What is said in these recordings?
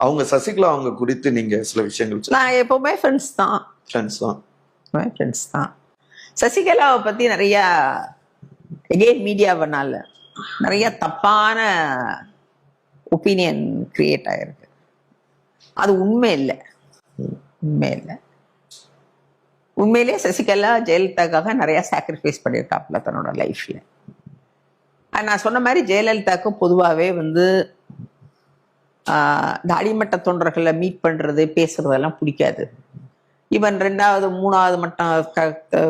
அவங்க சசிகலா அவங்க குறித்து நீங்க சில விஷயங்கள் நான் எப்பவுமே ஃப்ரெண்ட்ஸ் தான். ஃப்ரெண்ட்ஸ் தான். சசிகலாவை பத்தி நிறைய எகெயின் மீடியாவனால நிறைய தப்பான ஒப்பீனியன் கிரியேட் ஆயிருக்கு. அது உண்மை இல்லை. உண்மையிலேயே சசிகலா ஜெயலலிதாக்காக நிறைய சாக்ரிஃபைஸ் பண்ணியிருக்காப்புல தன்னோட லைஃப்ல. நான் சொன்ன மாதிரி ஜெயலலிதாவுக்கும் பொதுவாகவே இந்த அடிமட்ட தொண்டர்களை மீட் பண்றது பேசுறதெல்லாம் பிடிக்காது. ஈவன் 2வது 3வது மட்ட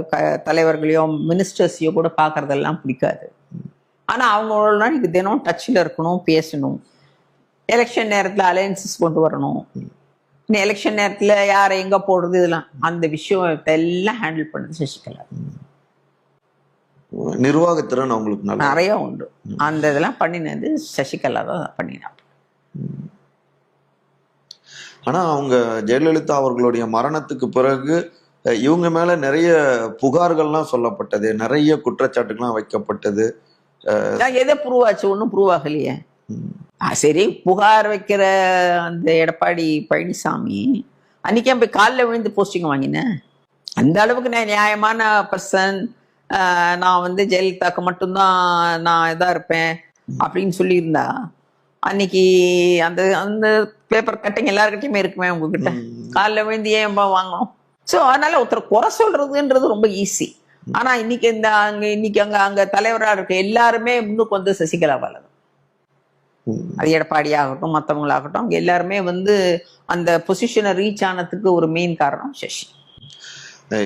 தலைவர்களையோ மினிஸ்டர்ஸையோ கூட பார்க்கறதெல்லாம் பிடிக்காது. ஆனா அவங்களோட இன்னைக்கு தினம் டச்சில் இருக்கணும், பேசணும். எலெக்ஷன் நேரத்தில் அலையன்சஸ் கொண்டு வரணும். எலெக்ஷன் நேரத்தில் யாரை எங்க போடுறது, இதெல்லாம் அந்த விஷயத்தை எல்லாம் ஹேண்டில் பண்ணுறது சசிகலா. நிர்வாகத்திறன் அவங்களுக்கு நிறைய உண்டு. அந்த இதெல்லாம் பண்ணினது சசிகலா தான் பண்ணினாங்க. ஆனா அவங்க ஜெயலலிதா அவர்களுடைய மரணத்துக்கு பிறகு இவங்க மேல நிறைய புகார்கள்லாம் சொல்லப்பட்டது, நிறைய குற்றச்சாட்டுகள்லாம் வைக்கப்பட்டது. எதை ப்ரூவ் ஆச்சு? ஒன்றும் ப்ரூவ் ஆகலையே. சரி, புகார் வைக்கிற அந்த எடப்பாடி பழனிசாமி அன்னைக்கே போய் காலில் விழுந்து போஸ்டிங் வாங்கினேன். அந்த அளவுக்கு நான் நியாயமான பர்சன், நான் ஜெயலலிதாக்கு மட்டும்தான் நான் இதா இருப்பேன் அப்படின்னு சொல்லியிருந்தா அன்னைக்கு அந்த அந்த பேப்பர் கட்டிங் எல்லாருக்கிட்டையுமே இருக்குமே உங்ககிட்ட. காலில் விழுந்து ஏன் வாங்கணும்? ஸோ அதனால ஒருத்தர் குறை சொல்றதுன்றது ரொம்ப ஈஸி. ஆனா இன்னைக்கு அங்க தலைவராக இருக்க எல்லாருமே முன்னுக்கு சசிகலாவால தான். அது எடப்பாடி ஆகட்டும் மற்றவங்களாகட்டும், அவங்க எல்லாருமே அந்த பொசிஷனை ரீச் ஆனதுக்கு ஒரு மெயின் காரணம் சசி.